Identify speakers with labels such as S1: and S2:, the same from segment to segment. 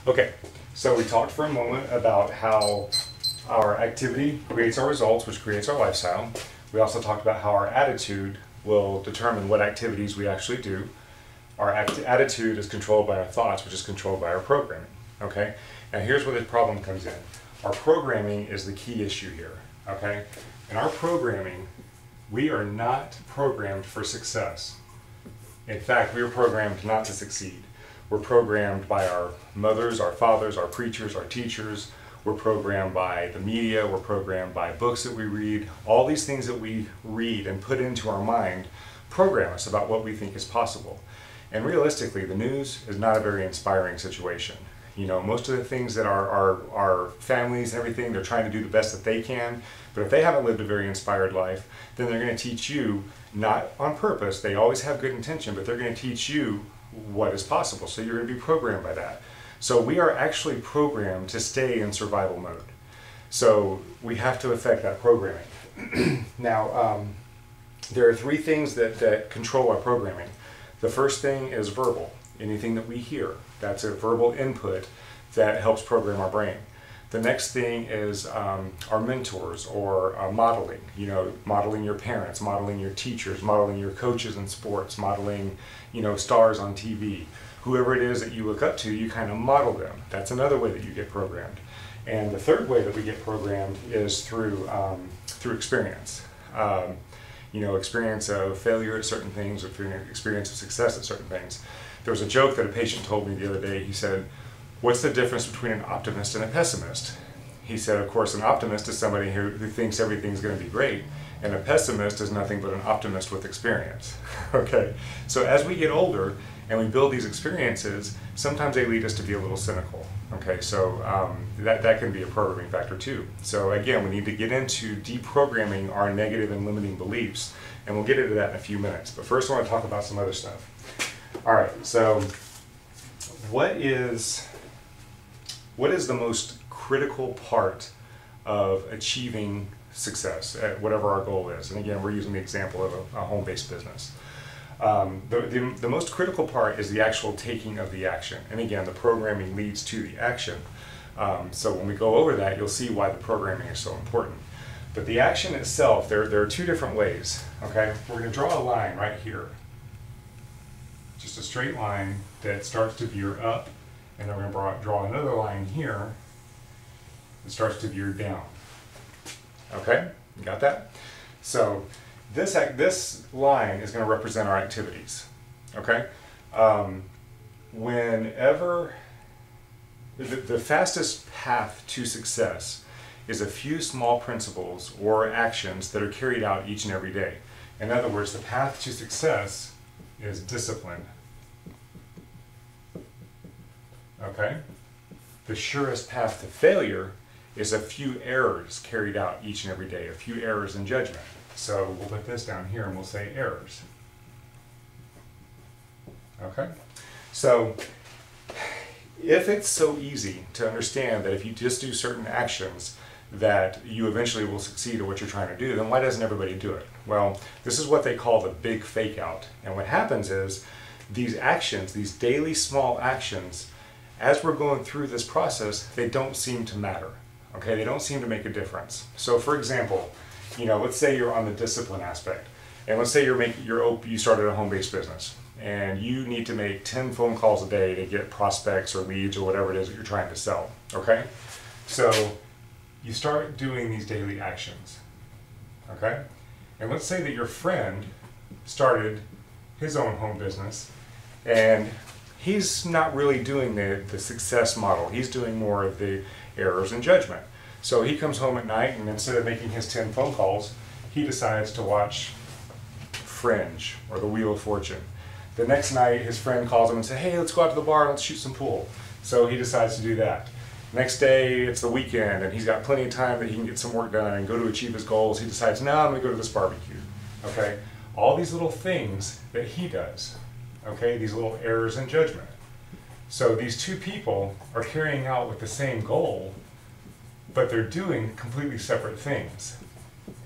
S1: Okay, so we talked for a moment about how our activity creates our results, which creates our lifestyle. We also talked about how our attitude will determine what activities we actually do. Our attitude is controlled by our thoughts, which is controlled by our programming. Okay, now here's where the problem comes in. Our programming is the key issue here. Okay, in our programming, we are not programmed for success. In fact, we are programmed not to succeed. We're programmed by our mothers, our fathers, our preachers, our teachers. We're programmed by the media. We're programmed by books that we read. All these things that we read and put into our mind program us about what we think is possible. And realistically, the news is not a very inspiring situation. You know, most of the things that our families and everything, they're trying to do the best that they can. But if they haven't lived a very inspired life, then they're going to teach you, not on purpose, they always have good intention, but they're going to teach you what is possible. So you're going to be programmed by that. So we are actually programmed to stay in survival mode. So we have to affect that programming. Now, there are three things that control our programming. The first thing is verbal. Anything that we hear, that's a verbal input that helps program our brain. The next thing is our mentors or modeling. You know, modeling your parents, modeling your teachers, modeling your coaches in sports, modeling, you know, stars on TV. Whoever it is that you look up to, you kind of model them. That's another way that you get programmed. And the third way that we get programmed is through experience. You know, experience of failure at certain things, or experience of success at certain things. There was a joke that a patient told me the other day. He said, "What's the difference between an optimist and a pessimist?" He said, of course, an optimist is somebody who thinks everything's going to be great, and a pessimist is nothing but an optimist with experience. Okay, so as we get older and we build these experiences, sometimes they lead us to be a little cynical. Okay, so that can be a programming factor too. So again, we need to get into deprogramming our negative and limiting beliefs, and we'll get into that in a few minutes. But first I want to talk about some other stuff. All right, so what is the most critical part of achieving success at whatever our goal is? And again, we're using the example of a home-based business. The most critical part is the actual taking of the action. And again, the programming leads to the action. So when we go over that, you'll see why the programming is so important. But the action itself, there are two different ways. Okay, we're going to draw a line right here. Just a straight line that starts to veer up, and then we're going to draw another line here that starts to veer down. Okay, you got that? So this line is going to represent our activities. Okay, whenever the fastest path to success is a few small principles or actions that are carried out each and every day. In other words, the path to success is discipline. Okay? The surest path to failure is a few errors carried out each and every day, a few errors in judgment. So we'll put this down here and we'll say errors. Okay? So if it's so easy to understand that if you just do certain actions that you eventually will succeed at what you're trying to do, then why doesn't everybody do it? Well, this is what they call the big fake out. And what happens is these actions, these daily small actions, as we're going through this process, they don't seem to matter. Okay, they don't seem to make a difference. So for example, you know, let's say you're on the discipline aspect, and let's say you started a home-based business, and you need to make 10 phone calls a day to get prospects or leads or whatever it is that you're trying to sell. Okay, so you start doing these daily actions. Okay, and let's say that your friend started his own home business, and he's not really doing the success model. He's doing more of the errors in judgment. So he comes home at night, and instead of making his 10 phone calls, he decides to watch Fringe or The Wheel of Fortune. The next night, his friend calls him and says, "Hey, let's go out to the bar and let's shoot some pool." So he decides to do that. Next day, it's the weekend, and he's got plenty of time that he can get some work done and go to achieve his goals. He decides, "No, I'm going to go to this barbecue." Okay? All these little things that he does. Okay? These little errors in judgment. So these two people are carrying out with the same goal, but they're doing completely separate things.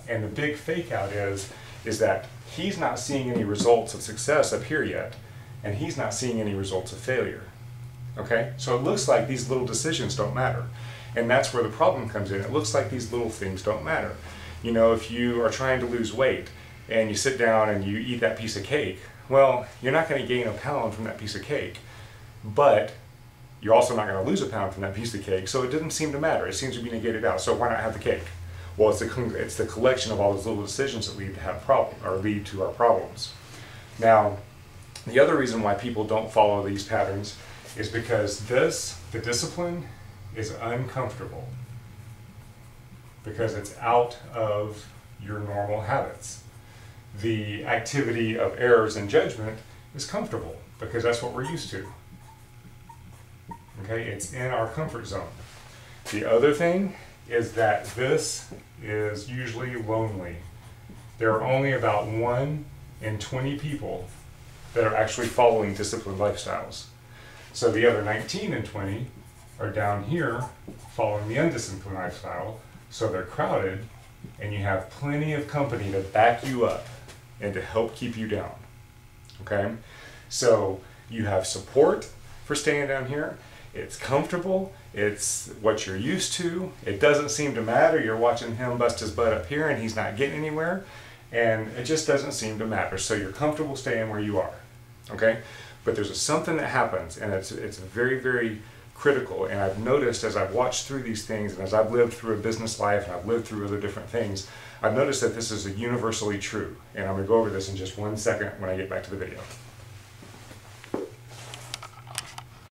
S1: And the big fake out is that he's not seeing any results of success up here yet, and he's not seeing any results of failure. Okay, so it looks like these little decisions don't matter. And that's where the problem comes in. It looks like these little things don't matter. You know, if you are trying to lose weight and you sit down and you eat that piece of cake, well, you're not going to gain a pound from that piece of cake, but you're also not going to lose a pound from that piece of cake, so it didn't seem to matter. It seems to be negated out. So why not have the cake? Well, it's the collection of all those little decisions that lead to have lead to our problems. Now, the other reason why people don't follow these patterns is because the discipline is uncomfortable, because it's out of your normal habits. The activity of errors and judgment is comfortable because that's what we're used to. Okay, it's in our comfort zone. The other thing is that this is usually lonely. There are only about 1 in 20 people that are actually following disciplined lifestyles. So the other 19 in 20 are down here following the undisciplined lifestyle, so they're crowded, and you have plenty of company to back you up and to help keep you down. Okay? So you have support for staying down here. It's comfortable. It's what you're used to. It doesn't seem to matter. You're watching him bust his butt up here and he's not getting anywhere. And it just doesn't seem to matter. So you're comfortable staying where you are. Okay? But there's something that happens, and it's very, very critical. And I've noticed as I've watched through these things, and as I've lived through a business life, and I've lived through other different things, I've noticed that this is universally true. And I'm going to go over this in just 1 second when I get back to the video.